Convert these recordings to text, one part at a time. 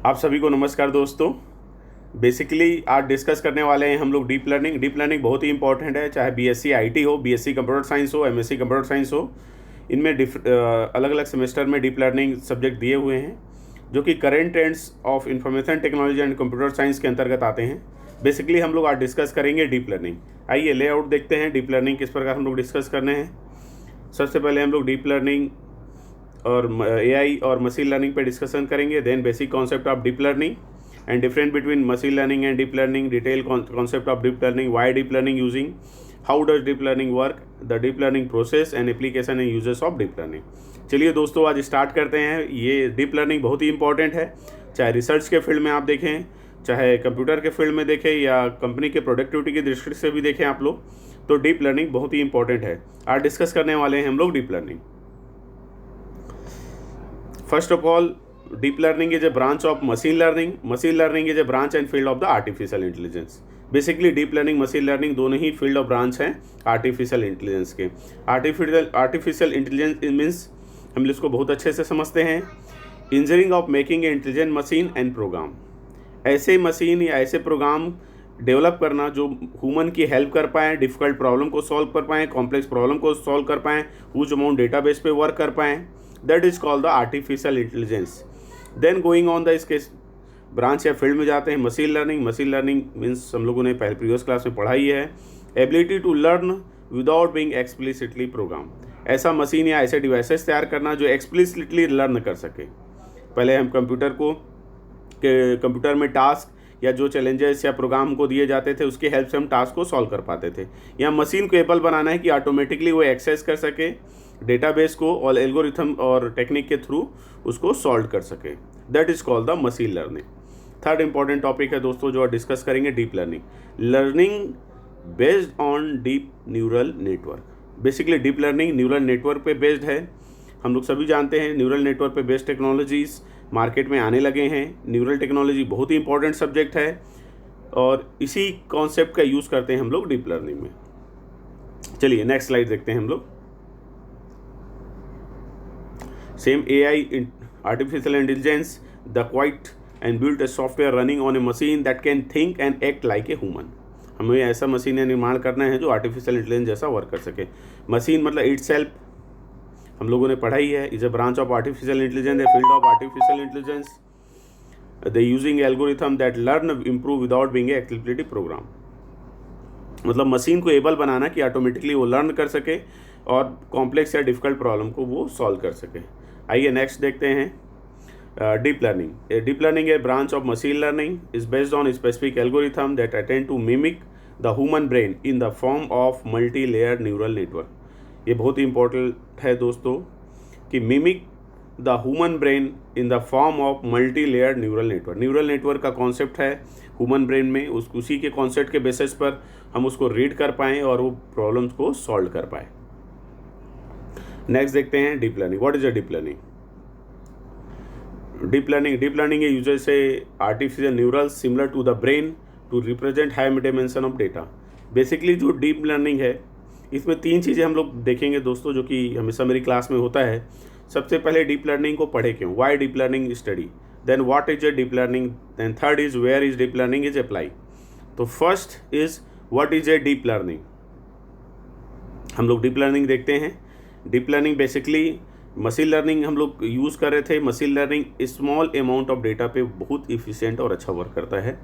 आप सभी को नमस्कार दोस्तों। बेसिकली आज डिस्कस करने वाले हैं हम लोग डीप लर्निंग। डीप लर्निंग बहुत ही इंपॉर्टेंट है, चाहे बीएससी आईटी हो, बीएससी कंप्यूटर साइंस हो, एमएससी कंप्यूटर साइंस हो। इनमें अलग अलग सेमेस्टर में डीप लर्निंग सब्जेक्ट दिए हुए हैं जो कि current trends of information technology and computer science के अंतर्गत आते हैं। बेसिकली हम लोग आज डिस्कस करेंगे डीप लर्निंग। आइए लेआउट देखते हैं, डीप लर्निंग किस प्रकार हम लोग डिस्कस करने हैं। सबसे पहले हम लोग डीप लर्निंग और एआई और मशीन लर्निंग पे डिस्कशन करेंगे। Then basic concept of deep learning and different between machine learning and deep learning, detail concept of deep learning, why deep learning using, how does deep learning work, the deep learning process and application and uses of deep learning. चलिए दोस्तों आज start करते हैं। ये deep learning बहुत ही important है, चाहे रिसर्च के फील्ड में आप देखें, चाहे कंप्यूटर के फील्ड में देखें या कंपनी के प्रोडक्टिविटी की दृष्टि से भी देखें आप लोग, तो डीप लर्निंग बहुत ही इंपॉर्टेंट है। आज डिस्कस करने वाले हैं हम लोग deep learning. First of all, deep learning is a branch of machine learning. Machine learning is a branch and field of the artificial intelligence. Basically deep learning machine learning दोनों ही field of branch हैं artificial intelligence के। Artificial intelligence means हम इसको बहुत अच्छे से समझते हैं, engineering of making a intelligent machine and program. ऐसे मशीन या ऐसे प्रोग्राम डेवलप करना जो ह्यूमन की हेल्प कर पाएँ, डिफ़िकल्ट प्रॉब्लम को सॉल्व कर पाएँ, कॉम्प्लेक्स प्रॉब्लम को सॉल्व कर पाएँ, ह्यूज अमाउंट डेटाबेस पे वर्क कर पाएँ, that is called the artificial intelligence. Then going on the इसके ब्रांच या फील्ड में जाते हैं machine learning. Machine learning means हम लोगों ने पहले प्रीवियस क्लास में पढ़ा ही है, ability to learn without being explicitly program. ऐसा मशीन या ऐसे डिवाइसेस तैयार करना जो एक्सप्लिसिटली लर्न कर सके। पहले हम कंप्यूटर में टास्क या जो चैलेंजेस या प्रोग्राम को दिए जाते थे उसके हेल्प से हम टास्क को सॉल्व कर पाते थे। या मशीन को एबल बनाना है कि ऑटोमेटिकली वो एक्सेस कर सके डेटाबेस को और एल्गोरिथम और टेक्निक के थ्रू उसको सॉल्व कर सके। That is called the machine learning. Third important topic है दोस्तों जो डिस्कस करेंगे, deep learning. Learning based on deep neural network. Basically deep learning neural network पे बेस्ड है। हम लोग सभी जानते हैं न्यूरल नेटवर्क पे बेस्ड टेक्नोलॉजीज मार्केट में आने लगे हैं। न्यूरल टेक्नोलॉजी बहुत ही इंपॉर्टेंट सब्जेक्ट है और इसी कॉन्सेप्ट का यूज़ करते हैं हम लोग डीप लर्निंग में। चलिए नेक्स्ट स्लाइड देखते हैं हम लोग। Same AI artificial intelligence, the quite and built a software running on a machine that can think and act like a human. हमें ऐसा मशीन का निर्माण करना है जो आर्टिफिशियल इंटेलिजेंस जैसा वर्क कर सके। मशीन मतलब इट सेल्फ हम लोगों ने पढ़ा ही है, is a branch of artificial intelligence, a field of artificial intelligence, the using algorithm that learn improve without being a explicitly program. मतलब मशीन को एबल बनाना कि ऑटोमेटिकली वो लर्न कर सके और कॉम्प्लेक्स या डिफिकल्ट प्रॉब्लम को वो सॉल्व कर सके। आइए नेक्स्ट देखते हैं deep learning. Deep learning a branch of machine learning is based on specific algorithm that attempt to mimic the human brain in the form of multi layer neural network. ये बहुत ही important है दोस्तों कि mimic the human brain in the form of multi layer neural network. Neural network का concept है human brain में, उसी के कॉन्सेप्ट के बेसिस पर हम उसको रीड कर पाएँ और वो प्रॉब्लम्स को सॉल्व कर पाएँ। नेक्स्ट देखते हैं deep learning. What is a deep learning? Deep learning uses से artificial neurals similar to the brain to represent high dimension of data. Basically जो डीप लर्निंग है इसमें तीन चीज़ें हम लोग देखेंगे दोस्तों जो कि हमेशा मेरी क्लास में होता है। सबसे पहले डीप लर्निंग को पढ़े क्यों, why deep learning study, then what is a deep learning, then third is where is deep learning is apply. तो first is what is a deep learning. हम लोग डीप लर्निंग देखते हैं। Deep learning basically machine learning हम लोग use कर रहे थे। Machine learning small amount of data पे बहुत इफिशिएंट और अच्छा वर्क करता है।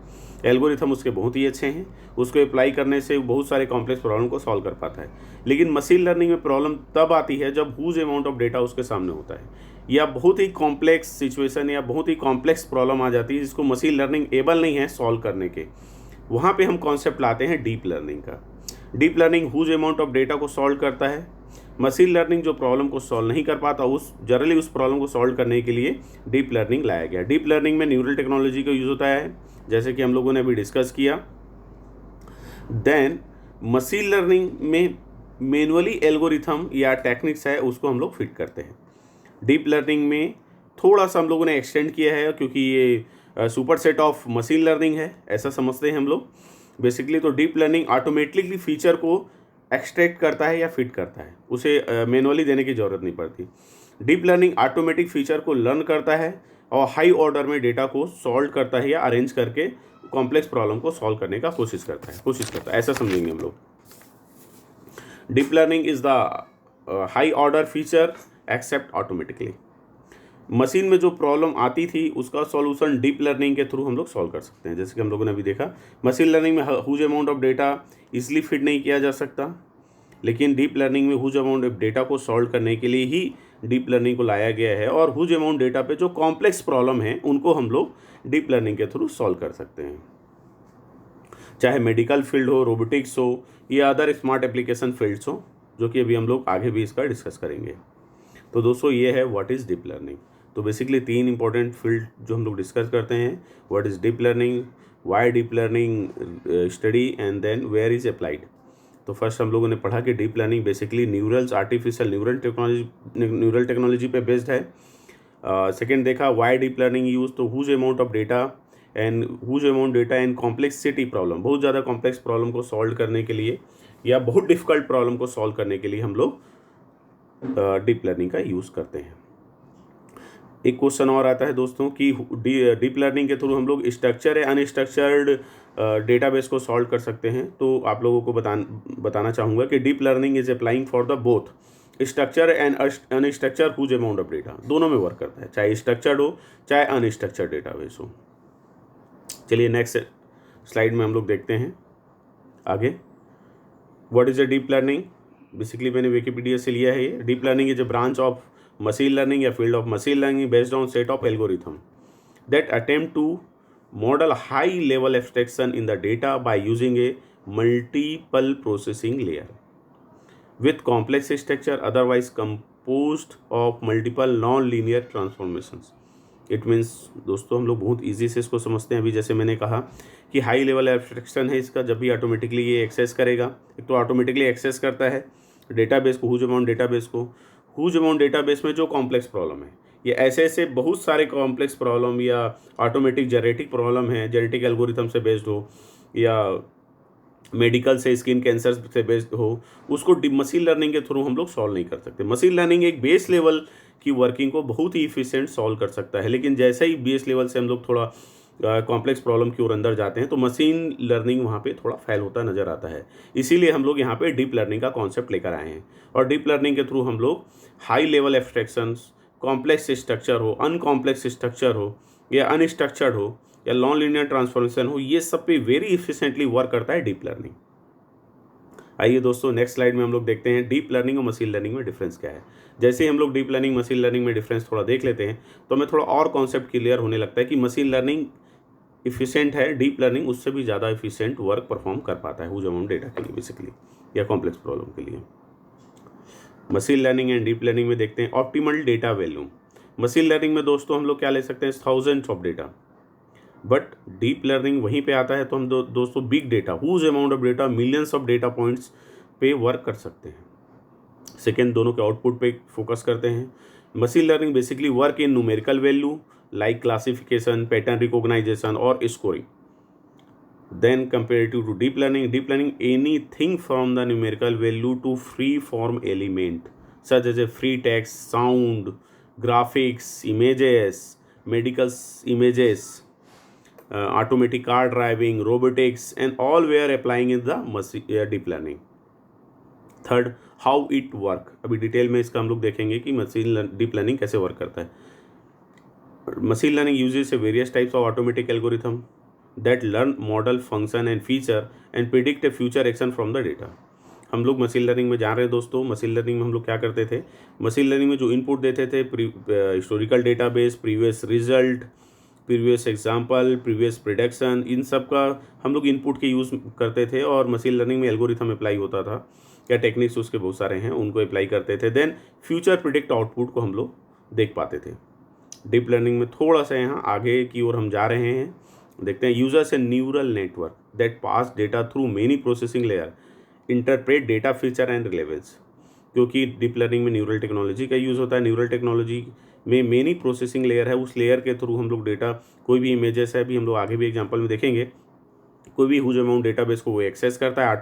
एल्गोरिथम उसके बहुत ही अच्छे हैं, उसको अप्लाई करने से बहुत सारे कॉम्प्लेक्स प्रॉब्लम को सॉल्व कर पाता है। लेकिन मशीन लर्निंग में प्रॉब्लम तब आती है जब ह्यूज अमाउंट ऑफ डेटा उसके सामने होता है या बहुत ही कॉम्प्लेक्स सिचुएशन या बहुत ही कॉम्प्लेक्स प्रॉब्लम आ जाती है जिसको मशीन लर्निंग एबल नहीं है सॉल्व करने के। वहाँ पर हम कॉन्सेप्ट लाते हैं डीप लर्निंग का। Deep learning huge amount of data को सॉल्व करता है। मशीन लर्निंग जो प्रॉब्लम को सॉल्व नहीं कर पाता जनरली उस प्रॉब्लम को सॉल्व करने के लिए डीप लर्निंग लाया गया। डीप लर्निंग में न्यूरल टेक्नोलॉजी का यूज़ होता है जैसे कि हम लोगों ने अभी डिस्कस किया। देन मशीन लर्निंग में मैनुअली एल्गोरिथम या टेक्निक्स है उसको हम लोग फिट करते हैं। डीप लर्निंग में थोड़ा सा हम लोगों ने एक्सटेंड किया है क्योंकि ये super set of machine learning है, ऐसा समझते हैं हम लोग बेसिकली। तो डीप लर्निंग ऑटोमेटिकली फीचर को एक्सट्रैक्ट करता है या फिट करता है, उसे मैनुअली देने की ज़रूरत नहीं पड़ती। डीप लर्निंग ऑटोमेटिक फीचर को लर्न करता है और हाई ऑर्डर में डेटा को सॉल्व करता है या अरेंज करके कॉम्प्लेक्स प्रॉब्लम को सॉल्व करने का कोशिश करता है, ऐसा समझेंगे हम लोग। Deep learning is the high order feature accept automatically. Machine में जो प्रॉब्लम आती थी उसका सॉल्यूशन डीप लर्निंग के थ्रू हम लोग सॉल्व कर सकते हैं। जैसे कि हम लोगों ने अभी देखा, मशीन लर्निंग में huge amount of data easily fit नहीं किया जा सकता, लेकिन डीप लर्निंग में हुज अमाउंट ऑफ डेटा को सॉल्व करने के लिए ही डीप लर्निंग को लाया गया है, और हुज अमाउंट डेटा पे जो कॉम्प्लेक्स प्रॉब्लम है उनको हम लोग डीप लर्निंग के थ्रू सॉल्व कर सकते हैं, चाहे मेडिकल फील्ड हो, रोबोटिक्स हो या अदर स्मार्ट एप्लीकेशन फील्ड्स हो, जो कि अभी हम लोग आगे भी इसका डिस्कस करेंगे। तो दोस्तों ये है व्हाट इज़ डीप लर्निंग। तो बेसिकली 3 इंपॉर्टेंट फील्ड जो हम लोग डिस्कस करते हैं, what is deep learning, why deep learning study, and then where is applied. तो फर्स्ट हम लोगों ने पढ़ा कि deep learning basically neurals, artificial neural technology पे बेस्ड है। सेकेंड देखा वाई डीप लर्निंग यूज, तो huge amount of data and complexity problem, बहुत ज़्यादा कॉम्प्लेक्स प्रॉब्लम को सॉल्व करने के लिए या बहुत डिफिकल्ट प्रॉब्लम को सॉल्व करने के लिए हम लोग डीप लर्निंग का यूज़ करते हैं। एक क्वेश्चन और आता है दोस्तों कि डीप लर्निंग के थ्रू हम लोग स्ट्रक्चर या अनस्ट्रक्चर्ड डेटाबेस को सॉल्व कर सकते हैं। तो आप लोगों को बताना चाहूँगा कि deep learning is applying for the both structure and unstructure huge amount of data, दोनों में वर्क करता है, चाहे स्ट्रक्चर्ड हो चाहे अनस्ट्रक्चर्ड डेटाबेस हो। चलिए नेक्स्ट स्लाइड में हम लोग देखते हैं आगे। What is a deep learning? Basically मैंने विकिपीडिया से लिया है ये। Deep learning is a branch of machine learning या field of machine learning based on set of algorithm that attempt to model high level abstraction in the data by using a multiple processing layer with complex structure otherwise composed of multiple non linear transformations. It means दोस्तों हम लोग बहुत easy से इसको समझते हैं। अभी जैसे मैंने कहा कि हाई लेवल एब्स्ट्रैक्शन है इसका, जब भी ऑटोमेटिकली ये एक्सेस करेगा, एक तो ऑटोमेटिकली एक्सेस करता है डेटाबेस को, हुज अमाउंट डेटाबेस को। हुज अमाउंट डेटाबेस में जो कॉम्प्लेक्स प्रॉब्लम है, ये ऐसे बहुत सारे कॉम्प्लेक्स प्रॉब्लम या ऑटोमेटिक जेनेटिक प्रॉब्लम है, जेनेटिक एल्गोरिथम से बेस्ड हो या मेडिकल से, स्किन कैंसर से बेस्ड हो, उसको मशीन लर्निंग के थ्रू हम लोग सॉल्व नहीं कर सकते। मशीन लर्निंग एक बेस लेवल की वर्किंग को बहुत ही इफिशिएंट सॉल्व कर सकता है, लेकिन जैसे ही बेस लेवल से हम लोग थोड़ा कॉम्प्लेक्स प्रॉब्लम की ओर अंदर जाते हैं तो मशीन लर्निंग वहाँ पे थोड़ा फेल होता नज़र आता है। इसीलिए हम लोग यहाँ पे डीप लर्निंग का कॉन्सेप्ट लेकर आए हैं, और डीप लर्निंग के थ्रू हम लोग high level abstractions, complex structure हो, अनकॉम्प्लेक्स स्ट्रक्चर हो या अनस्ट्रक्चर्ड हो या नॉन लीनियर ट्रांसफॉर्मेशन हो, ये सब पे वेरी इफिशिएंटली वर्क करता है डीप लर्निंग। आइए दोस्तों नेक्स्ट स्लाइड में हम लोग देखते हैं डीप लर्निंग और मशीन लर्निंग में डिफरेंस क्या है। जैसे ही हम लोग डीप लर्निंग मशीन लर्निंग में डिफरेंस थोड़ा देख लेते हैं तो हमें थोड़ा और कॉन्सेप्ट क्लियर होने लगता है कि मशीन लर्निंग इफिशिएंट है, डीप लर्निंग उससे भी ज़्यादा इफिशिएंट वर्क परफॉर्म कर पाता है हुज अमाउंट डेटा के लिए बेसिकली, या कॉम्प्लेक्स प्रॉब्लम के लिए। Machine learning and deep learning में देखते हैं optimal data value. Machine learning में दोस्तों हम लोग क्या ले सकते हैं, thousands of data, but deep learning वहीं पे आता है तो हम दोस्तों big data, huge amount of data, millions of data points पे वर्क कर सकते हैं। सेकेंड, दोनों के आउटपुट पे फोकस करते हैं। Machine learning basically work in numerical value like classification, pattern recognization और scoring. Then comparative to deep learning anything from the numerical value to free form element such as a free text, sound, graphics, images, medical images, automatic car driving, robotics, and all we are applying in the deep learning. Third, how it work. अभी detail में इसका हम लोग देखेंगे कि deep learning कैसे work करता है। Machine learning uses A various types of automatic algorithm that learn model, function and feature and predict A future action from the data. हम लोग मशीन लर्निंग में जा रहे हैं दोस्तों। मशीन लर्निंग में हम लोग क्या करते थे, मशीन लर्निंग में जो इनपुट देते थे, historical database, previous result, previous example, previous prediction, इन सब का हम लोग इनपुट के यूज़ करते थे, और मशीन लर्निंग में एल्गोरिथम अप्लाई होता था, या टेक्निक्स उसके बहुत सारे हैं उनको अप्लाई करते थे। देन फ्यूचर प्रिडिक्ट आउटपुट को हम लोग देख पाते थे। डीप लर्निंग में थोड़ा सा यहाँ आगे की ओर हम जा रहे हैं, देखते हैं। Users A neural network that pass data through many processing layer interpret data feature and relevance. क्योंकि डीप लर्निंग में न्यूरल टेक्नोलॉजी का यूज़ होता है, न्यूरल टेक्नोलॉजी में मेनी प्रोसेसिंग लेयर है, उस लेयर के थ्रू हम लोग डेटा, कोई भी इमेजेस है, अभी हम लोग आगे भी एग्जांपल में देखेंगे कोई भी ह्यूज अमाउंट डेटाबेस को वो एक्सेस करता है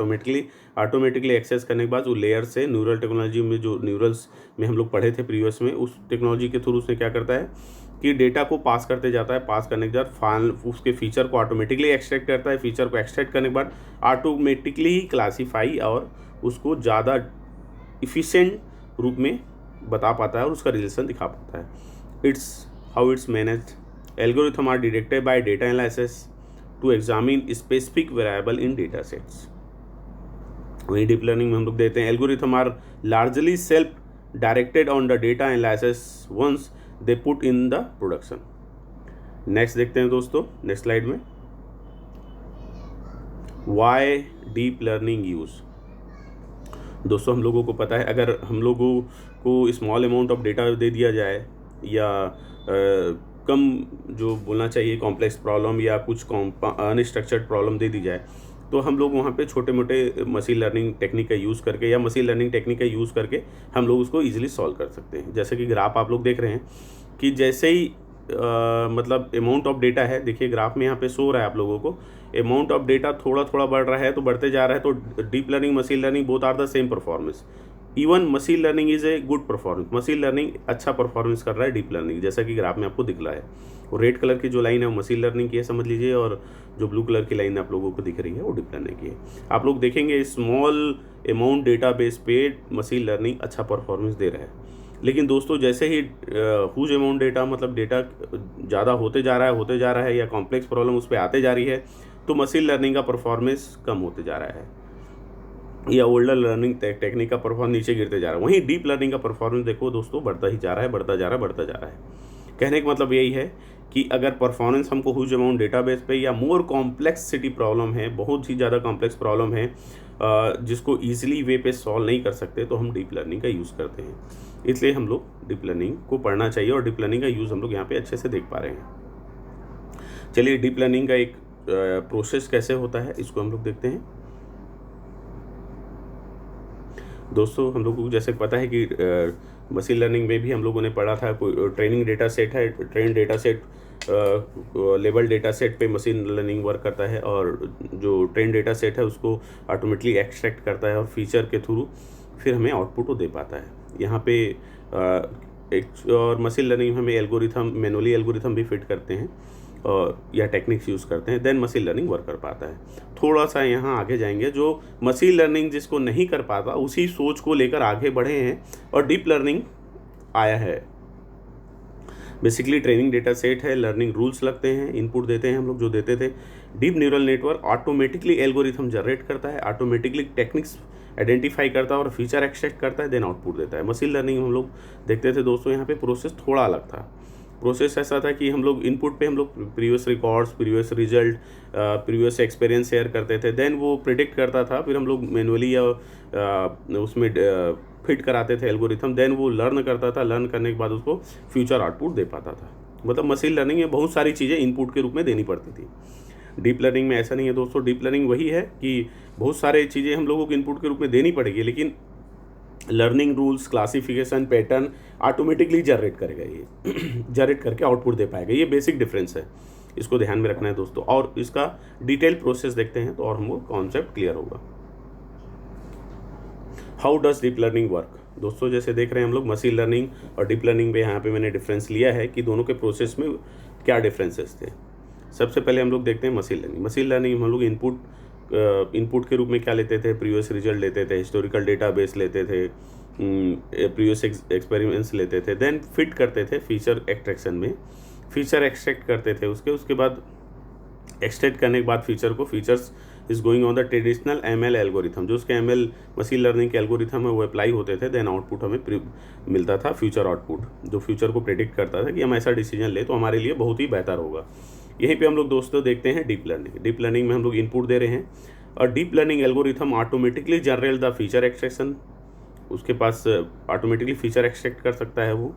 ऑटोमेटिकली एक्सेस करने के बाद वो लेयर से न्यूरल टेक्नोलॉजी में, जो न्यूरल्स में हम लोग पढ़े थे प्रीवियस में, उस टेक्नोलॉजी के थ्रू उसने क्या करता है कि डेटा को पास करते जाता है। पास करने के बाद फाइनल उसके फीचर को ऑटोमेटिकली एक्सट्रैक्ट करता है। फीचर को एक्सट्रैक्ट करने के बाद ऑटोमेटिकली क्लासीफाई और उसको ज़्यादा इफ़िशिएंट रूप में बता पाता है और उसका रिलेशन दिखा पाता है। It's how it's managed. Algorithm are detected by data analysis to examine specific variable in data sets. वहीं डीप लर्निंग में हम लोग देते हैं algorithm are largely self directed on the data analysis once they put in the production. Next देखते हैं दोस्तों, next slide में, वाई डीप लर्निंग यूज। दोस्तों हम लोगों को पता है, अगर हम लोगों को स्मॉल अमाउंट ऑफ डेटा दे दिया जाए या कम जो बोलना चाहिए कॉम्प्लेक्स प्रॉब्लम या कुछ अनस्ट्रक्चर्ड प्रॉब्लम दे दी जाए, तो हम लोग वहाँ पे छोटे मोटे मशीन लर्निंग टेक्निक का यूज़ करके या मशीन लर्निंग टेक्निक का यूज़ करके हम लोग उसको ईजिली सॉल्व कर सकते हैं। जैसे कि ग्राफ आप लोग देख रहे हैं कि जैसे ही मतलब अमाउंट ऑफ डेटा है, देखिए ग्राफ में यहाँ पे शो रहा है आप लोगों को, अमाउंट ऑफ डेटा थोड़ा थोड़ा बढ़ रहा है तो बढ़ते जा रहा है। तो deep learning machine learning both are the same performance. Even machine learning is a good performance. Machine learning अच्छा परफॉर्मेंस कर रहा है डीप लर्निंग, जैसा कि ग्राफ में आपको दिख रहा है। और रेड कलर की जो लाइन है वो मशीन लर्निंग की है समझ लीजिए, और जो ब्लू कलर की लाइन आप लोगों को दिख रही है वो डीप लर्निंग की है। आप लोग देखेंगे स्मॉल अमाउंट डेटाबेस पे मशीन लर्निंग अच्छा परफॉर्मेंस दे रहा है। लेकिन दोस्तों जैसे ही ह्यूज अमाउंट डेटा, मतलब डेटा ज़्यादा होते जा रहा है या कॉम्प्लेक्स प्रॉब्लम उस पर आते जा रही है, तो मशीन लर्निंग का परफॉर्मेंस कम होते जा रहा है या ओल्डर लर्निंग टेक्निक का परफॉर्मेंस नीचे गिरते जा रहा है। वहीं डीप लर्निंग का परफॉर्मेंस देखो दोस्तों बढ़ता ही जा रहा है, बढ़ता जा रहा है। कहने का मतलब यही है कि अगर परफॉर्मेंस हमको ह्यूज अमाउंट डेटाबेस पे या मोर कॉम्प्लेक्सिटी प्रॉब्लम है, बहुत ही ज़्यादा कॉम्प्लेक्स प्रॉब्लम है जिसको ईजिली वे पे सॉल्व नहीं कर सकते, तो हम डीप लर्निंग का यूज़ करते हैं। इसलिए हम लोग डीप लर्निंग को पढ़ना चाहिए और डीप लर्निंग का यूज़ हम लोग यहाँ पे अच्छे से देख पा रहे हैं। चलिए डीप लर्निंग का एक प्रोसेस कैसे होता है इसको हम लोग देखते हैं। दोस्तों हम लोगों को जैसे पता है कि मशीन लर्निंग में भी हम लोगों ने पढ़ा था, कोई ट्रेनिंग डेटा सेट है, train data set label data set पे मशीन लर्निंग वर्क करता है, और जो ट्रेन डेटा सेट है उसको ऑटोमेटिकली एक्सट्रैक्ट करता है और फीचर के थ्रू फिर हमें आउटपुट को दे पाता है। यहाँ पे एक और मशीन लर्निंग में हमें एल्गोरिथम, मैनुअली एल्गोरिथम भी फिट करते हैं और या टेक्निक्स यूज़ करते हैं, देन मशीन लर्निंग वर्क कर पाता है। थोड़ा सा यहाँ आगे जाएंगे, जो मशीन लर्निंग जिसको नहीं कर पाता उसी सोच को लेकर आगे बढ़े हैं और डीप लर्निंग आया है। बेसिकली ट्रेनिंग डेटा सेट है, लर्निंग रूल्स लगते हैं, इनपुट देते हैं हम लोग जो देते थे। Deep neural network automatically algorithm generate करता है, ऑटोमेटिकली टेक्निक्स आइडेंटिफाई करता है और फीचर एक्सट्रैक्ट करता है, देन आउटपुट देता है। मशीन लर्निंग हम लोग देखते थे दोस्तों, यहाँ पे प्रोसेस थोड़ा अलग था। प्रोसेस ऐसा था कि हम लोग इनपुट पे हम लोग previous records, previous result, previous experience share करते थे, देन वो प्रिडिक्ट करता था, फिर हम लोग मैनुअली या उसमें फिट कराते थे एल्गोरिथम, देन वो लर्न करता था, लर्न करने के बाद उसको फ्यूचर आउटपुट दे पाता था। मतलब मशीन लर्निंग में बहुत सारी चीज़ें इनपुट के रूप में देनी पड़ती थी। डीप लर्निंग में ऐसा नहीं है दोस्तों। डीप लर्निंग वही है कि बहुत सारे चीज़ें हम लोगों को इनपुट के रूप में देनी पड़ेगी, लेकिन learning rules, classification, pattern automatically generate करेगा, ये जनरेट करके आउटपुट दे पाएगा। ये बेसिक डिफरेंस है, इसको ध्यान में रखना है दोस्तों। और इसका डिटेल प्रोसेस देखते हैं तो और हमको कॉन्सेप्ट क्लियर होगा। How does deep learning work. दोस्तों जैसे देख रहे हैं हम लोग मशीन लर्निंग और डीप लर्निंग में यहाँ पे मैंने डिफरेंस लिया है कि दोनों के प्रोसेस में क्या डिफरेंसेस थे। सबसे पहले हम लोग देखते हैं मशीन लर्निंग। मशीन लर्निंग में हम लोग इनपुट के रूप में क्या लेते थे, प्रीवियस रिजल्ट लेते थे, हिस्टोरिकल डेटाबेस लेते थे, प्रीवियस एक्सपेरिमेंट्स लेते थे, देन फिट करते थे फीचर एक्सट्रैक्शन में, फीचर एक्सट्रैक्ट करते थे उसके बाद एक्सट्रैक्ट करने के बाद फीचर को, features is going on the traditional ML algorithm, जो उसके ML मशीन लर्निंग के एल्गोरिथम है वो अप्लाई होते थे, देन आउटपुट हमें मिलता था फ्यूचर आउटपुट, जो फ्यूचर को प्रेडिक्ट करता था कि हम ऐसा डिसीजन ले तो हमारे लिए बहुत ही बेहतर होगा। यहीं पे हम लोग दोस्तों देखते हैं डीप लर्निंग। डीप लर्निंग में हम लोग इनपुट दे रहे हैं और deep learning algorithm automatically generate the feature extraction, उसके पास ऑटोमेटिकली फीचर एक्सट्रैक्ट कर सकता है वो,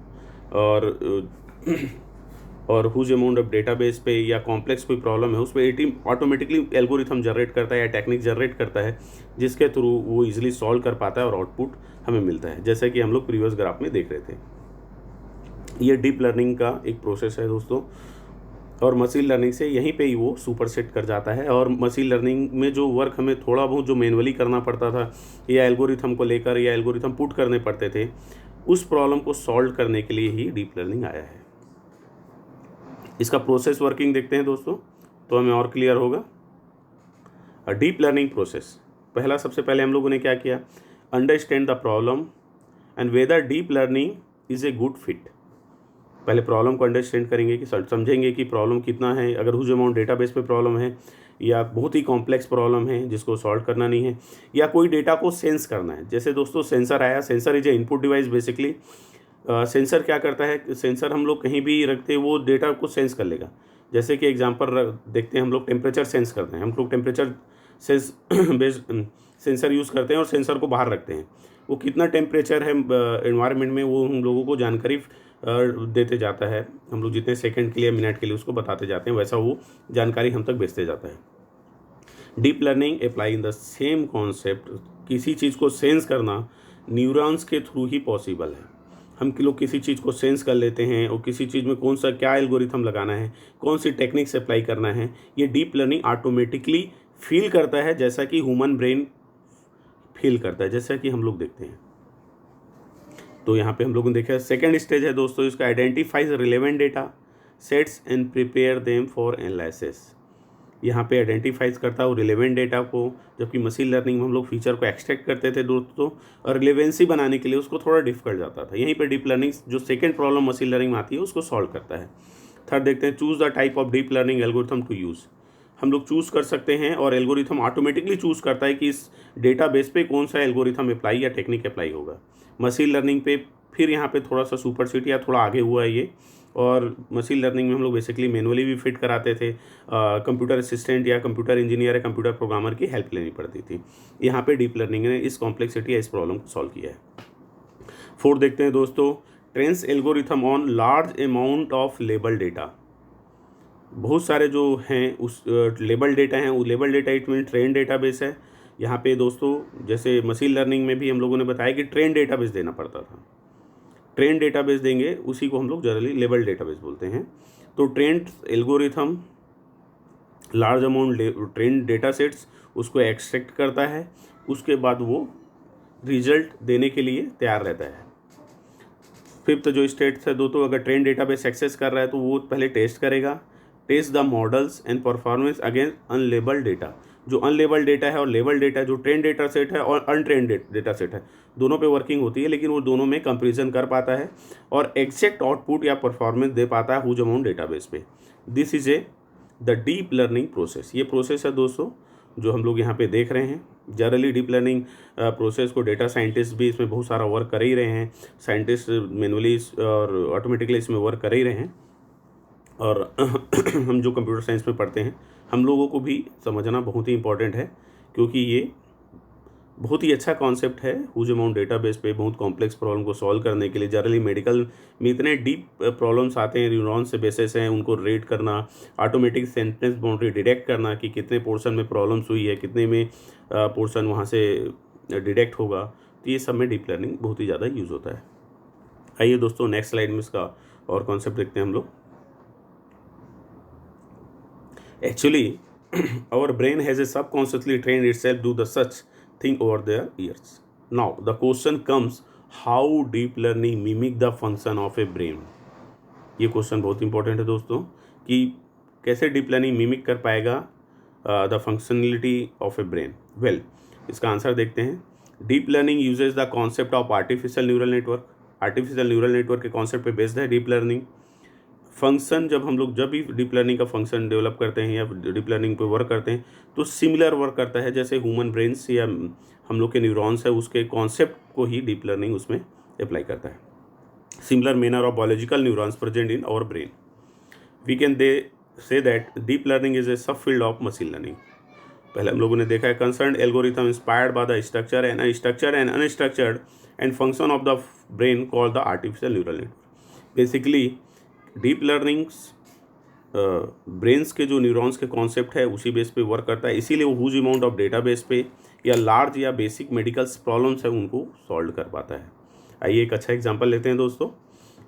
और ह्यूज अमाउंट ऑफ डेटाबेस पे या कॉम्प्लेक्स कोई प्रॉब्लम है उस पर ऑटोमेटिकली एल्गोरिथम जनरेट करता है या टेक्निक जनरेट करता है, जिसके थ्रू वो इजीली सॉल्व कर पाता है और आउटपुट हमें मिलता है, जैसा कि हम लोग प्रीवियस ग्राफ में देख रहे थे। ये डीप लर्निंग का एक प्रोसेस है दोस्तों। और मशीन लर्निंग से यहीं पे ही वो सुपर सेट कर जाता है। और मशीन लर्निंग में जो वर्क हमें थोड़ा बहुत जो मैनुअली करना पड़ता था या एल्गोरिथम को लेकर या एल्गोरिथम पुट करने पड़ते थे, उस प्रॉब्लम को सॉल्व करने के लिए ही डीप लर्निंग आया है। इसका प्रोसेस वर्किंग देखते हैं दोस्तों, तो हमें और क्लियर होगा। डीप लर्निंग प्रोसेस, पहला सबसे पहले हम लोगों ने क्या किया, understand the problem and whether deep learning is a good fit. पहले प्रॉब्लम को अंडरस्टैंड करेंगे कि समझेंगे कि प्रॉब्लम कितना है, अगर ह्यूज अमाउंट डेटाबेस पे प्रॉब्लम है या बहुत ही कॉम्प्लेक्स प्रॉब्लम है जिसको सॉल्व करना नहीं है, या कोई डेटा को सेंस करना है। जैसे दोस्तों सेंसर आया, sensor is a input device basically. Sensor क्या करता है, सेंसर हम लोग कहीं भी रखते हैं वो डेटा को सेंस कर लेगा। जैसे कि एग्जांपल देखते हैं, हम लोग टेम्परेचर सेंस करते हैं, हम लोग temperature sense based sensor use करते हैं और सेंसर को बाहर रखते हैं। वो कितना टेम्परेचर है एनवायरनमेंट में, वो हम लोगों को जानकारी देते जाता है। हम लोग जितने सेकंड के लिए, मिनट के लिए उसको बताते जाते हैं, वैसा वो जानकारी हम तक भेजते जाता है। Deep learning apply in the same concept. किसी चीज़ को सेंस करना न्यूरॉन्स के थ्रू ही पॉसिबल है। हम लोग किसी चीज़ को सेंस कर लेते हैं और किसी चीज़ में कौन सा क्या एल्गोरिथम लगाना है, कौन सी टेक्निक्स अप्लाई करना है, ये डीप लर्निंग ऑटोमेटिकली फील करता है, जैसा कि ह्यूमन ब्रेन फील करता है, जैसा कि हम लोग देखते हैं। तो यहाँ पे हम लोगों ने देखा सेकेंड स्टेज है दोस्तों इसका, identifies relevant data sets and prepare them for analysis. यहाँ पे आइडेंटिफाइज करता है वो रिलेवेंट डेटा को, जबकि मशीन लर्निंग में हम लोग फीचर को एक्सट्रैक्ट करते थे दोस्तों, और रिलेवेंसी बनाने के लिए उसको थोड़ा डिफिकल्ट जाता था। यहीं पे डीप लर्निंग जो सेकंड प्रॉब्लम मशीन लर्निंग में आती है उसको सॉल्व करता है। थर्ड देखते हैं, choose the type of deep learning algorithm to use. हम लोग चूज़ कर सकते हैं और एल्गोरिथम ऑटोमेटिकली चूज़ करता है कि इस डेटा बेस पे कौन सा एल्गोरिथम अप्लाई या टेक्निक अप्लाई होगा। मशीन लर्निंग पे फिर यहाँ पे थोड़ा सा सुपर सीट या थोड़ा आगे हुआ है ये, और मशीन लर्निंग में हम लोग बेसिकली मैनुअली भी फिट कराते थे, कंप्यूटर असिस्टेंट या कंप्यूटर इंजीनियर या कंप्यूटर प्रोग्रामर की हेल्प लेनी पड़ती थी। यहाँ पे डीप लर्निंग ने इस कॉम्प्लेक्सिटी या इस प्रॉब्लम को सॉल्व किया है। फोर्थ देखते हैं दोस्तों, trains algorithm on large amount of label data. बहुत सारे जो हैं उस लेबल डेटा हैं, वो label data it mean train database है। यहाँ पे दोस्तों जैसे मशीन लर्निंग में भी हम लोगों ने बताया कि ट्रेन डेटाबेस देना पड़ता था। ट्रेन डेटाबेस देंगे, उसी को हम लोग जनरली लेबल डेटाबेस बोलते हैं। तो train algorithm large amount train data sets उसको एक्सट्रैक्ट करता है, उसके बाद वो रिजल्ट देने के लिए तैयार रहता है। फिफ्थ जो स्टेट है दोस्तों, अगर ट्रेन डेटाबेस एक्सेस कर रहा है तो वो पहले टेस्ट करेगा, test the models and performance against unlabelled data. जो अनलेबल्ड डेटा है और लेबल डेटा, जो ट्रेन डेटा सेट है और अनट्रेन डेटा सेट है, दोनों पे वर्किंग होती है, लेकिन वो दोनों में कंपैरिजन कर पाता है और एग्जैक्ट आउटपुट या परफॉर्मेंस दे पाता है ह्यूज अमाउंट डेटाबेस पे। This is a the deep learning process. ये प्रोसेस है दोस्तों जो हम लोग यहाँ पे देख रहे हैं। जनरली डीप लर्निंग प्रोसेस को डेटा साइंटिस्ट भी इसमें बहुत सारा वर्क कर ही रहे हैं, साइंटिस्ट मैनुअली और ऑटोमेटिकली इसमें वर्क कर ही रहे हैं, और हम जो कंप्यूटर साइंस में पढ़ते हैं हम लोगों को भी समझना बहुत ही इंपॉर्टेंट है, क्योंकि ये बहुत ही अच्छा कॉन्सेप्ट है ह्यूज अमाउंट डेटाबेस पे बहुत कॉम्प्लेक्स प्रॉब्लम को सॉल्व करने के लिए। जनरली मेडिकल में इतने डीप प्रॉब्लम्स आते हैं, न्यूरॉन्स से बेसिस हैं, उनको रेट करना, ऑटोमेटिक सेंटेंस बाउंड्री डिटेक्ट करना कि कितने पोर्शन में प्रॉब्लम्स हुई है, कितने में पोर्शन वहाँ से डिटेक्ट होगा, तो ये सब में डीप लर्निंग बहुत ही ज़्यादा यूज़ होता है। आइए दोस्तों नेक्स्ट स्लाइड में इसका और कॉन्सेप्ट देखते हैं हम लोग। Actually, our brain has a subconsciously trained itself to do the such thing over their years. Now, the question comes, how deep learning mimic the function of a brain? ये question बहुत important है दोस्तों कि कैसे deep learning mimic कर पाएगा the functionality of A brain. Well, इसका answer देखते हैं। Deep learning uses the concept of artificial neural network. Artificial neural network के कॉन्सेप्ट पे बेस्ड है डीप लर्निंग। फंक्शन जब भी डीप लर्निंग का फंक्शन डेवलप करते हैं या डीप लर्निंग पे वर्क करते हैं तो सिमिलर वर्क करता है जैसे ह्यूमन ब्रेन्स या हम लोग के न्यूरॉन्स है, उसके कॉन्सेप्ट को ही डीप लर्निंग उसमें अप्लाई करता है। Similar manner of biological neurons present in our brain. We can say that deep learning is a sub field of machine learning. पहले हम लोगों ने देखा है concern algorithm inspired by the structure and unstructured and function of the brain called the artificial neural network. Basically deep learnings brains के जो neurons के concept है उसी बेस पे वर्क करता है, इसीलिए वो ह्यूज अमाउंट ऑफ डेटाबेस पे या लार्ज या बेसिक मेडिकल प्रॉब्लम्स है उनको सॉल्व कर पाता है। आइए एक अच्छा एग्जांपल लेते हैं दोस्तों,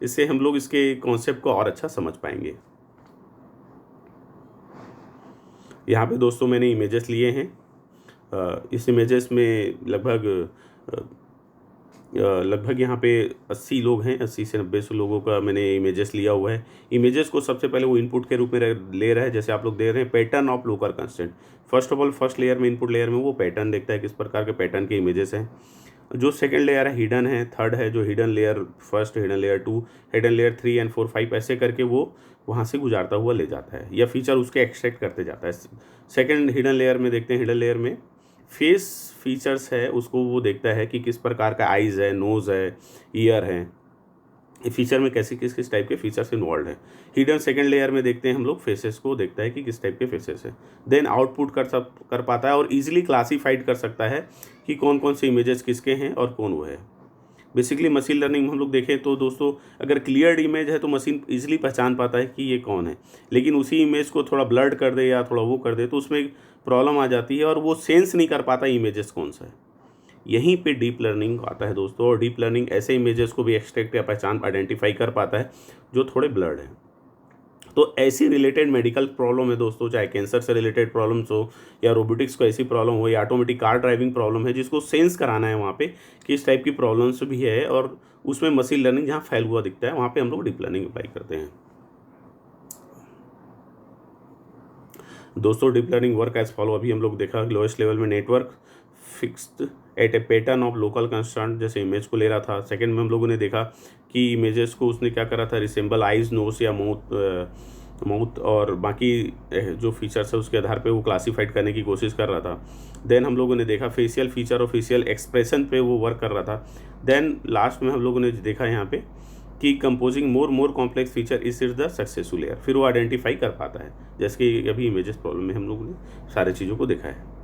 इससे हम लोग इसके कॉन्सेप्ट को और अच्छा समझ पाएंगे। यहाँ पे दोस्तों मैंने इमेजेस लिए हैं। इस इमेजेस में लगभग यहाँ पे 80 लोग हैं, 80 से 90 लोगों का मैंने इमेजेस लिया हुआ है। इमेजेस को सबसे पहले वो इनपुट के रूप में ले रहा है, जैसे आप लोग दे रहे हैं pattern of local constraint. First of all first layer में, इनपुट लेयर में वो पैटर्न देखता है किस प्रकार के पैटर्न के इमेजेस हैं। जो सेकंड लेयर है हिडन है, थर्ड है जो hidden layer first, hidden layer 2, hidden layer 3 and 4 5 ऐसे करके वो वहाँ से गुजारता हुआ ले जाता है या फीचर उसके एक्सट्रैक्ट करते जाता है। सेकंड हिडन लेयर में देखते हैं, हिडन लेयर में फेस फीचर्स है, उसको वो देखता है कि किस प्रकार का आइज़ है, नोज़ है, ईयर है, ये फीचर में कैसे किस किस टाइप के फीचर्स इन्वॉल्व है। हिडन सेकंड लेयर में देखते हैं हम लोग फेसेस को, देखता है कि किस टाइप के फेसेस है। देन आउटपुट कर पाता है और इजीली क्लासीफाइड कर सकता है कि कौन कौन से इमेजेस किसके हैं और कौन वो है। बेसिकली मशीन लर्निंग में हम लोग देखें तो दोस्तों, अगर क्लियर इमेज है तो मशीन इजीली पहचान पाता है कि ये कौन है, लेकिन उसी इमेज को थोड़ा ब्लर्ड कर दे या थोड़ा वो कर दे तो उसमें प्रॉब्लम आ जाती है और वो सेंस नहीं कर पाता इमेजेस कौन सा है। यहीं पे डीप लर्निंग आता है दोस्तों, और डीप लर्निंग ऐसे इमेजेस को भी एक्सट्रैक्ट या पहचान आइडेंटिफाई कर पाता है जो थोड़े ब्लर्ड हैं। तो ऐसी रिलेटेड मेडिकल प्रॉब्लम है दोस्तों, चाहे कैंसर से रिलेटेड प्रॉब्लम्स हो या रोबोटिक्स को ऐसी प्रॉब्लम हो या ऑटोमेटिक कार ड्राइविंग प्रॉब्लम है, जिसको सेंस कराना है वहाँ पे कि इस टाइप की प्रॉब्लम्स भी है और उसमें मशीन लर्निंग जहाँ फैल हुआ दिखता है वहाँ पे हम लोग डीप लर्निंग अप्लाई करते हैं। दोस्तों deep learning work as follow, अभी हम लोग देखा लोएस्ट लेवल में network fixed at a pattern of local constraint, जैसे इमेज को ले रहा था। सेकंड में हम लोगों ने देखा कि इमेजेस को उसने क्या करा था, रिसेंबल आइज, नोज या माउथ और बाकी जो फीचर्स है उसके आधार पे वो क्लासीफाइड करने की कोशिश कर रहा था। देन हम लोगों ने देखा फेशियल फीचर और फेशियल एक्सप्रेशन पे वो वर्क कर रहा था। देन लास्ट में हम लोगों ने देखा यहाँ पे कि composing more complex feature is the successful layer, फिर वो आइडेंटिफाई कर पाता है। जैसे कि अभी इमेजेस प्रॉब्लम में हम लोगों ने सारे चीज़ों को देखा है।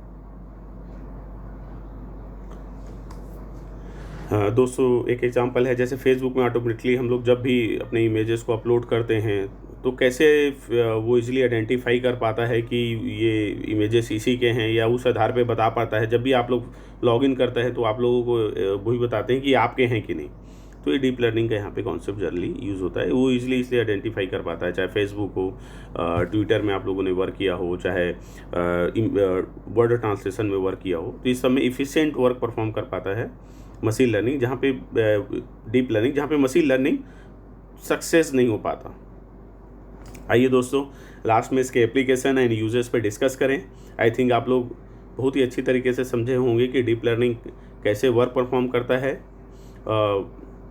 दोस्तों एक एग्जांपल है, जैसे फेसबुक में ऑटोमेटिकली हम लोग जब भी अपने इमेजेस को अपलोड करते हैं तो कैसे वो इजीली आइडेंटिफाई कर पाता है कि ये इमेजेस इसी के हैं, या उस आधार पे बता पाता है। जब भी आप लोग लॉगिन करते हैं तो आप लोगों को वही बताते हैं कि आपके हैं कि नहीं। तो ये डीप लर्निंग का यहाँ पे कॉन्सेप्ट जनरली यूज़ होता है, वो इजीली इसलिए आइडेंटिफाई कर पाता है। चाहे फेसबुक हो, ट्विटर में आप लोगों ने वर्क किया हो, चाहे वर्ड ट्रांसलेशन में वर्क किया हो, तो इस सब में इफ़िशिएंट वर्क परफॉर्म कर पाता है मशीन लर्निंग, जहाँ पे डीप लर्निंग, जहाँ पे मशीन लर्निंग सक्सेस नहीं हो पाता। आइए दोस्तों लास्ट में इसके एप्लीकेशन एंड यूजेस पे डिस्कस करें। आई थिंक आप लोग बहुत ही अच्छी तरीके से समझे होंगे कि डीप लर्निंग कैसे वर्क परफॉर्म करता है,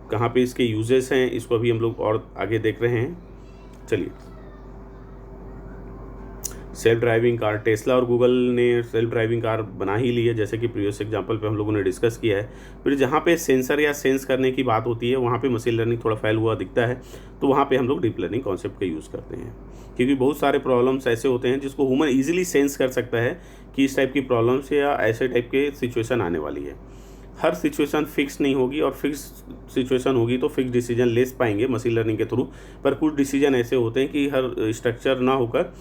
कहाँ पे इसके यूजेस हैं, इसको अभी हम लोग और आगे देख रहे हैं। चलिए, सेल्फ ड्राइविंग कार, टेस्ला और गूगल ने सेल्फ ड्राइविंग कार बना ही ली है, जैसे कि प्रीवियस एग्जांपल पे हम लोगों ने डिस्कस किया है। फिर जहाँ पे सेंसर या सेंस करने की बात होती है वहाँ पे मशीन लर्निंग थोड़ा फैल हुआ दिखता है, तो वहाँ पे हम लोग डीप लर्निंग कॉन्सेप्ट का यूज़ करते हैं, क्योंकि बहुत सारे प्रॉब्लम्स ऐसे होते हैं जिसको ह्यूमन ईजिली सेंस कर सकता है कि इस टाइप की प्रॉब्लम्स या ऐसे टाइप के सिचुएशन आने वाली है। हर सिचुएशन फिक्स नहीं होगी, और फिक्स सिचुएशन होगी तो फिक्स डिसीजन ले पाएंगे मशीन लर्निंग के थ्रू, पर कुछ डिसीजन ऐसे होते हैं कि हर स्ट्रक्चर ना होकर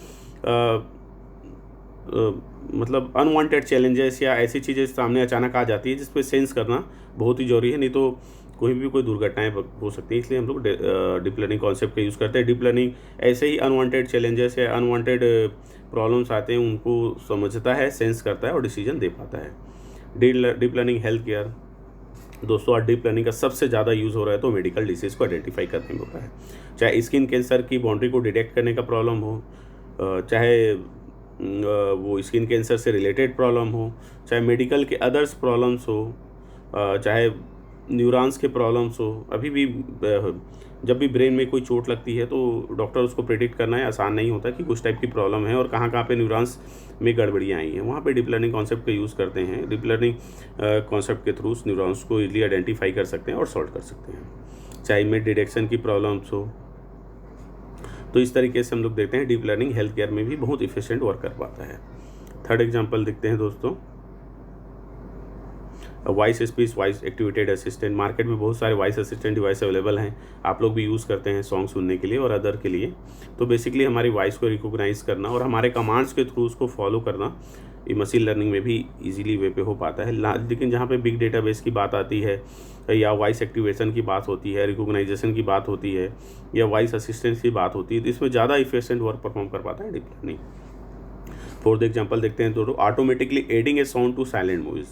मतलब अनवांटेड चैलेंजेस या ऐसी चीज़ें सामने अचानक आ जाती है जिस पे सेंस करना बहुत ही ज़रूरी है, नहीं तो कोई दुर्घटनाएं हो सकती हैं। इसलिए हम लोग डीप लर्निंग कॉन्सेप्ट का यूज़ करते हैं। डीप लर्निंग ऐसे ही अनवांटेड चैलेंजेस या अनवांटेड प्रॉब्लम्स आते हैं उनको समझता है, सेंस करता है और डिसीजन दे पाता है। डीप लर्निंग हेल्थ केयर, दोस्तों आज डीप लर्निंग का सबसे ज़्यादा यूज़ हो रहा है तो मेडिकल डिसीज़ को आइडेंटिफाई करने में होता है। चाहे स्किन कैंसर की बाउंड्री को डिटेक्ट करने का प्रॉब्लम हो, चाहे वो स्किन कैंसर से रिलेटेड प्रॉब्लम हो, चाहे मेडिकल के अदर्स प्रॉब्लम्स हो, चाहे न्यूरॉन्स के प्रॉब्लम्स हो। अभी भी जब भी ब्रेन में कोई चोट लगती है तो डॉक्टर उसको प्रेडिक्ट करना है आसान नहीं होता कि कुछ टाइप की प्रॉब्लम है और कहाँ कहाँ पे न्यूरॉन्स में गड़बड़ियाँ आई हैं। वहाँ पे डीप लर्निंग कॉन्सेप्ट का यूज़ करते हैं। डीप लर्निंग कॉन्सेप्ट के थ्रू न्यूरॉन्स को इजीली आइडेंटिफाई कर सकते हैं और सॉल्व कर सकते हैं। चाहे इमेज डिटेक्शन की प्रॉब्लम्स हो, तो इस तरीके से हम लोग देखते हैं डीप लर्निंग हेल्थ केयर में भी बहुत इफिशिएंट वर्क कर पाता है। थर्ड एग्जांपल देखते हैं दोस्तों, voice speech voice activated assistant. Market में बहुत सारे वॉइस असिस्टेंट डिवाइस अवेलेबल हैं, आप लोग भी यूज़ करते हैं सॉन्ग सुनने के लिए और अदर के लिए। तो बेसिकली हमारी वॉइस को रिकॉग्नाइज करना और हमारे कमांड्स के थ्रू उसको फॉलो करना ये मशीन लर्निंग में भी इजीली वे पे हो पाता है। लेकिन जहाँ पे बिग डेटाबेस की बात आती है या वॉइस एक्टिवेशन की बात होती है, रिकॉग्नाइजेशन की बात होती है या वॉइस असिस्टेंस की बात होती है, तो इसमें ज़्यादा इफिशिएंट वर्क परफॉर्म कर पाता है डीप लर्निंग। फोर्थ एग्जांपल देखते हैं दोस्तों, automatically adding a sound to silent movies.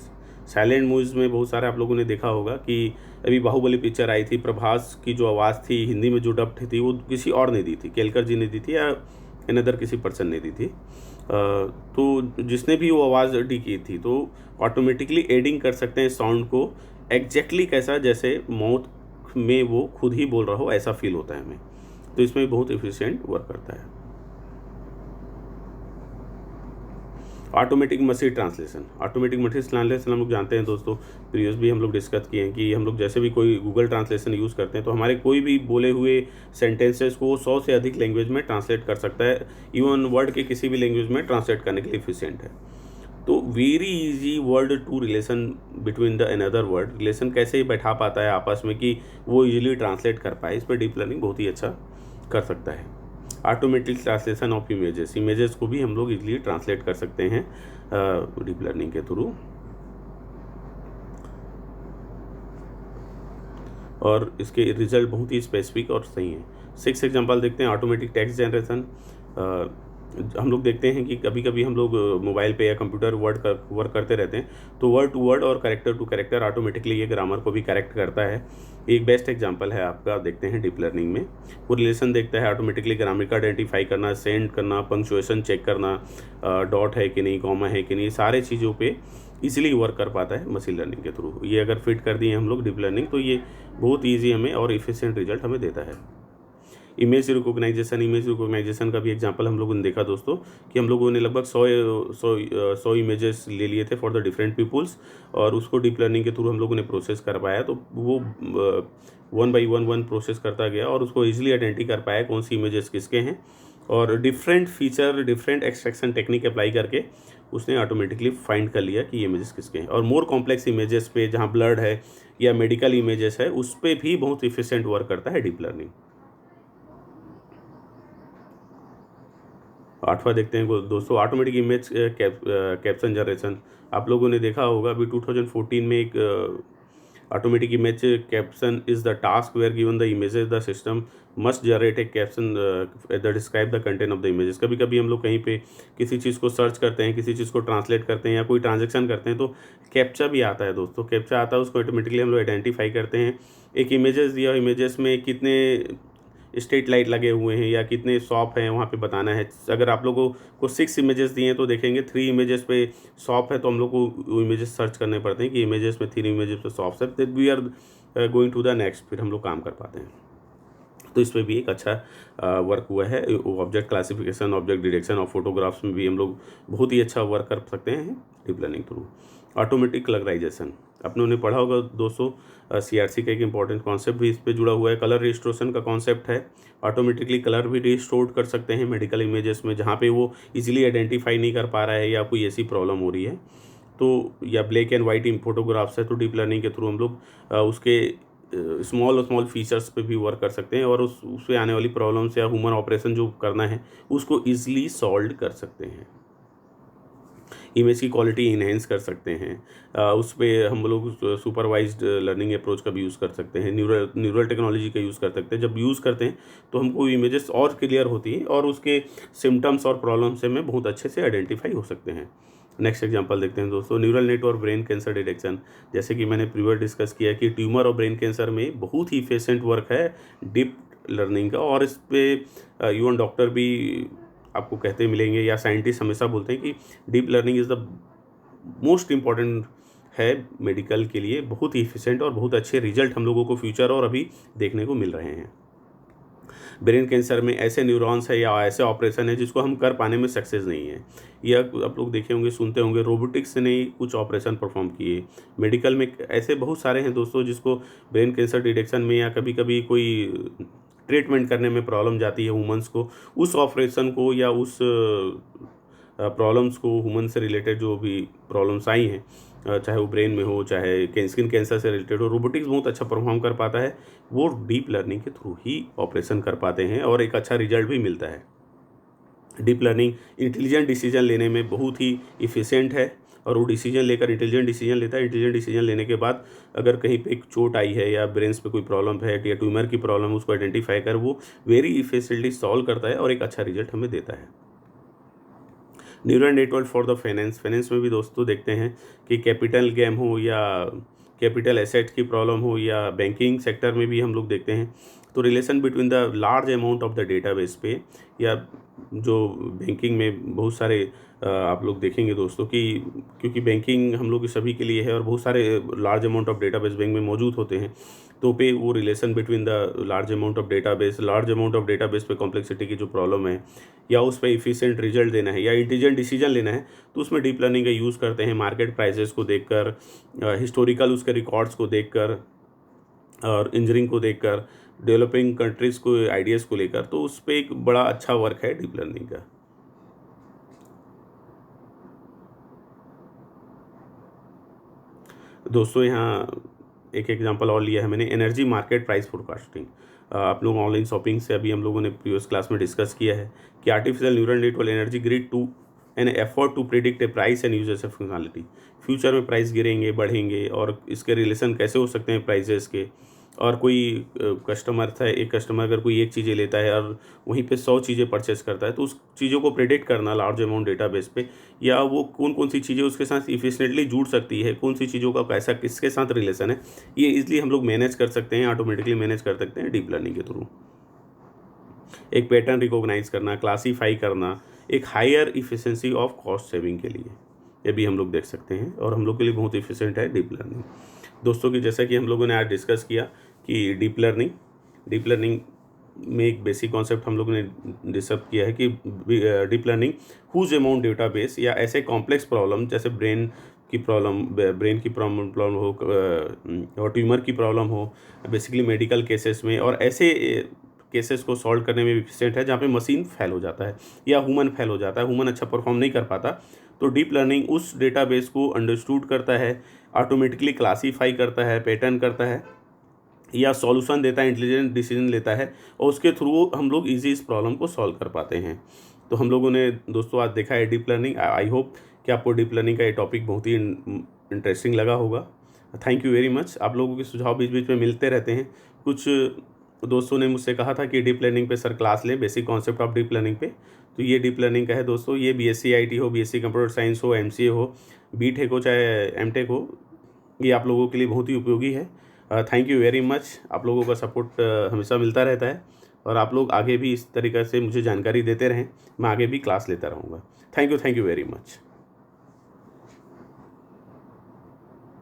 Silent movies में बहुत सारे आप लोगों ने देखा होगा कि अभी बाहुबली पिक्चर आई थी, प्रभास की जो आवाज़ थी हिंदी में जो डब्ड थी वो किसी और ने दी थी, केलकर जी ने दी थी या अनदर किसी पर्सन ने दी थी। तो जिसने भी वो आवाज़ डी की थी तो ऑटोमेटिकली एडिंग कर सकते हैं साउंड को एग्जैक्टली कैसा जैसे मौत में वो खुद ही बोल रहा हो ऐसा फील होता है हमें। तो इसमें बहुत एफिशिएंट वर्क करता है। Automatic machine translation. Automatic machine translation हम लोग जानते हैं दोस्तों, प्रीवियस भी हम लोग डिस्कस किए हैं कि हम लोग जैसे भी कोई गूगल ट्रांसलेशन यूज़ करते हैं तो हमारे कोई भी बोले हुए सेंटेंसेस को 100 से अधिक लैंग्वेज में ट्रांसलेट कर सकता है, इवन वर्ड के किसी भी लैंग्वेज में ट्रांसलेट करने के लिए एफिशिएंट है। तो very easy word to relation between the another word, relation कैसे ही बैठा पाता है आपस में कि वो इजीली ट्रांसलेट कर पाए, इस पर डीप लर्निंग बहुत ही अच्छा कर सकता है। Automatic translation of images, images को भी हम लोग इजीली ट्रांसलेट कर सकते हैं डीप लर्निंग के थ्रू। और इसके रिजल्ट बहुत ही स्पेसिफिक और सही हैं। 6 एग्जांपल देखते हैं। ऑटोमेटिक टेक्स्ट जनरेशन, हम लोग देखते हैं कि कभी कभी हम लोग मोबाइल पे या कंप्यूटर वर्क करते रहते हैं तो वर्ड टू वर्ड और कैरेक्टर टू कैरेक्टर ऑटोमेटिकली ये ग्रामर को भी करेक्ट करता है। एक बेस्ट एग्जांपल है आपका, देखते हैं डीप लर्निंग में वो रिलेशन देखता है ऑटोमेटिकली ग्रामर का आइडेंटिफाई करना, सेंड करना, पंक्चुएशन चेक करना, डॉट है कि नहीं, कॉमा है कि नहीं, सारे चीज़ों पे इजीली वर्क कर पाता है मशीन लर्निंग के थ्रू। ये अगर फिट कर दिए हम लोग डीप लर्निंग तो ये बहुत ईजी हमें और इफिशिएंट रिजल्ट हमें देता है। इमेज रिकॉग्नाइजेशन का भी एग्जांपल हम लोगों ने देखा दोस्तों कि हम लोगों ने लगभग 100 इमेजेस ले लिए थे फॉर द डिफरेंट पीपुल्स और उसको डीप लर्निंग के थ्रू हम लोगों ने प्रोसेस कर पाया। तो वो 1 बाई 1 प्रोसेस करता गया और उसको ईजिली आइडेंटिफाई कर पाया कौन सी इमेजेस किसके हैं, और different feature different extraction technique apply करके उसने ऑटोमेटिकली फाइंड कर लिया कि ये इमेजेस किसके हैं। और मोर कॉम्प्लेक्स इमेजेस पे जहाँ ब्लड है या मेडिकल इमेजेस है उस पर भी बहुत इफिशिएंट वर्क करता है डीप लर्निंग। 8वां देखते हैं दोस्तों, ऑटोमेटिक इमेज कैप्शन जनरेशन। आप लोगों ने देखा होगा अभी 2014 में एक automatic image caption is the task where given the images the system must generate a caption the describe the content of the images. कभी कभी हम लोग कहीं पे किसी चीज़ को सर्च करते हैं, किसी चीज़ को ट्रांसलेट करते हैं या कोई ट्रांजेक्शन करते हैं तो कैप्चा भी आता है दोस्तों। कैप्चा आता है, उसको ऑटोमेटिकली हम लोग आइडेंटिफाई करते हैं। एक इमेजेस दिया, इमेजेस में कितने स्ट्रीट लाइट लगे हुए हैं या कितने शॉप हैं वहाँ पे बताना है। अगर आप लोगों को 6 इमेजेस दिए हैं तो देखेंगे 3 इमेजेस पे शॉप है तो हम लोग को वो इमेजेस सर्च करने पड़ते हैं कि इमेजेस में 3 इमेजेस पे शॉप्स है, फिर we are going to the next, फिर हम लोग काम कर पाते हैं। तो इस पर भी एक अच्छा वर्क हुआ है। ऑब्जेक्ट क्लासिफिकेशन, ऑब्जेक्ट डिटेक्शन और फोटोग्राफ्स में भी हम लोग बहुत ही अच्छा वर्क कर सकते हैं deep learning through. Automatic colourisation, अपनों ने पढ़ा होगा दोस्तों, CRC का एक इंपॉर्टेंट कॉन्सेप्ट भी इस पे जुड़ा हुआ है। कलर रिस्टोरेशन का कॉन्सेप्ट है, ऑटोमेटिकली कलर भी रिस्टोर कर सकते हैं मेडिकल इमेजेस में जहाँ पे वो इजीली आइडेंटिफाई नहीं कर पा रहा है या कोई ऐसी प्रॉब्लम हो रही है तो, या ब्लैक एंड वाइट फोटोग्राफ्स है तो डीप लर्निंग के थ्रू हम लोग उसके स्मॉल फीचर्स पे भी वर्क कर सकते हैं और उससे आने वाली प्रॉब्लम्स या ह्यूमन ऑपरेशन जो करना है उसको ईजिली सॉल्व कर सकते हैं। इमेज की क्वालिटी इन्हेंस कर सकते हैं, उस पर हम लोग सुपरवाइज्ड लर्निंग अप्रोच का भी यूज़ कर सकते हैं, न्यूरल टेक्नोलॉजी का यूज़ कर सकते हैं। जब यूज़ करते हैं तो हमको इमेजेस और क्लियर होती है और उसके सिम्टम्स और प्रॉब्लम से में बहुत अच्छे से आइडेंटिफाई हो सकते हैं। नेक्स्ट एग्जांपल देखते हैं दोस्तों, न्यूरल नेट और ब्रेन कैंसर डिटेक्शन। जैसे कि मैंने प्रीवियस डिस्कस किया कि ट्यूमर और ब्रेन कैंसर में बहुत ही एफिशिएंट वर्क है डीप लर्निंग का, और इस पर इवन डॉक्टर भी आपको कहते मिलेंगे या साइंटिस्ट हमेशा बोलते हैं कि deep learning is the most important है मेडिकल के लिए। बहुत ही एफिशिएंट और बहुत अच्छे रिजल्ट हम लोगों को फ्यूचर और अभी देखने को मिल रहे हैं। ब्रेन कैंसर में ऐसे न्यूरॉन्स है या ऐसे ऑपरेशन है जिसको हम कर पाने में सक्सेस नहीं है, या आप लोग देखे होंगे, सुनते होंगे, रोबोटिक्स ने कुछ ऑपरेशन परफॉर्म किए। मेडिकल में ऐसे बहुत सारे हैं दोस्तों जिसको ब्रेन कैंसर डिटेक्शन में या कभी कभी कोई ट्रीटमेंट करने में प्रॉब्लम जाती है ह्यूमंस को, उस ऑपरेशन को या उस प्रॉब्लम्स को, ह्यूमन से रिलेटेड जो भी प्रॉब्लम्स आई हैं, चाहे वो ब्रेन में हो चाहे स्किन कैंसर से रिलेटेड हो, रोबोटिक्स बहुत अच्छा परफॉर्म कर पाता है। वो डीप लर्निंग के थ्रू ही ऑपरेशन कर पाते हैं और एक अच्छा रिजल्ट भी मिलता है। डीप लर्निंग इंटेलिजेंट डिसीजन लेने में बहुत ही इफ़िशिएंट है और वो डिसीजन लेकर इंटेलिजेंट डिसीजन लेता है। इंटेलिजेंट डिसीजन लेने के बाद अगर कहीं पे एक चोट आई है या ब्रेन्स पे कोई प्रॉब्लम है या ट्यूमर की प्रॉब्लम है, उसको आइडेंटिफाई कर वो वेरी इफिशिएंटली सॉल्व करता है और एक अच्छा रिजल्ट हमें देता है। Neural network for the finance, finance में भी दोस्तों देखते हैं कि कैपिटल गेम हो या कैपिटल एसेट की प्रॉब्लम हो या बैंकिंग सेक्टर में भी हम लोग देखते हैं। तो relation between the large amount of the database पे, या जो बैंकिंग में बहुत सारे आप लोग देखेंगे दोस्तों कि क्योंकि बैंकिंग हम लोग सभी के लिए है और बहुत सारे large amount of database bank में मौजूद होते हैं, तो पे वो relation between the large amount of database पे कॉम्प्लेक्सिटी की जो प्रॉब्लम है, या उस पर इफ़िशिएंट रिजल्ट देना है या इंटेलिजेंट डिसीजन लेना है, तो उसमें डीप लर्निंग का यूज़ करते हैं मार्केट प्राइसेस को देखकर, हिस्टोरिकल उसके रिकॉर्ड्स को देखकर और इंजीनियरिंग को देखकर, डेवलपिंग कंट्रीज़ को आइडियाज़ को लेकर। तो उस पर एक बड़ा अच्छा वर्क है डीप लर्निंग का। दोस्तों यहाँ एक एग्जांपल और लिया है मैंने, एनर्जी मार्केट प्राइस फोरकास्टिंग। आप लोग ऑनलाइन शॉपिंग से अभी हम लोगों ने प्रीवियस क्लास में डिस्कस किया है कि artificial neural network energy grid to an effort to predict a price and users functionality. Future में प्राइस गिरेंगे बढ़ेंगे और इसके रिलेशन कैसे हो सकते हैं प्राइजेस के, और कोई कस्टमर था, एक कस्टमर अगर कोई एक चीज़ें लेता है और वहीं पे 100 चीज़ें परचेस करता है, तो उस चीज़ों को प्रेडिक्ट करना लार्ज अमाउंट डेटाबेस पे, या वो कौन कौन सी चीज़ें उसके साथ इफिशिएंटली जुड़ सकती है, कौन सी चीज़ों का कैसा किसके साथ रिलेशन है, ये इजली हम लोग मैनेज कर सकते हैं, ऑटोमेटिकली मैनेज कर सकते हैं डीप लर्निंग के थ्रू। एक पैटर्न रिकॉग्नाइज करना, क्लासीफाई करना, एक higher efficiency of cost saving के लिए, ये भी हम लोग देख सकते हैं और हम लोग के लिए बहुत इफिशिएंट है डीप लर्निंग। दोस्तों कि जैसा कि हम लोगों ने आज डिस्कस किया कि डीप लर्निंग में एक बेसिक कॉन्सेप्ट हम लोगों ने डिस्कस किया है कि deep learning huge amount database, या ऐसे कॉम्प्लेक्स प्रॉब्लम जैसे ब्रेन की प्रॉब्लम हो और ट्यूमर की प्रॉब्लम हो, बेसिकली मेडिकल केसेस में, और ऐसे केसेस को सॉल्व करने में एफिशिएंट है जहाँ पे मशीन फेल हो जाता है या ह्यूमन फेल हो जाता है, ह्यूमन अच्छा परफॉर्म नहीं कर पाता। तो डीप लर्निंग उस डेटाबेस को अंडरस्टूड करता है, ऑटोमेटिकली क्लासीफाई करता है, पैटर्न करता है या सॉल्यूशन देता है, इंटेलिजेंट डिसीजन लेता है, और उसके थ्रू हम लोग इजी इस प्रॉब्लम को सॉल्व कर पाते हैं। तो हम लोगों ने दोस्तों आज देखा है डीप लर्निंग। आई होप कि आपको डीप लर्निंग का ये टॉपिक बहुत ही इंटरेस्टिंग लगा होगा। Thank you very much. आप लोगों के सुझाव बीच बीच में मिलते रहते हैं। कुछ दोस्तों ने मुझसे कहा था कि डीप लर्निंग पे सर क्लास लें, basic concept of deep learning पे। तो ये डीप लर्निंग का है दोस्तों। ये BSc IT हो, BSc कंप्यूटर साइंस हो, MCA हो, BTech हो, चाहे MTech हो, ये आप लोगों के लिए बहुत ही उपयोगी है। Thank you very much. आप लोगों का सपोर्ट हमेशा मिलता रहता है और आप लोग आगे भी इस तरीक़े से मुझे जानकारी देते रहें, मैं आगे भी क्लास लेता रहूँगा। Thank you very much.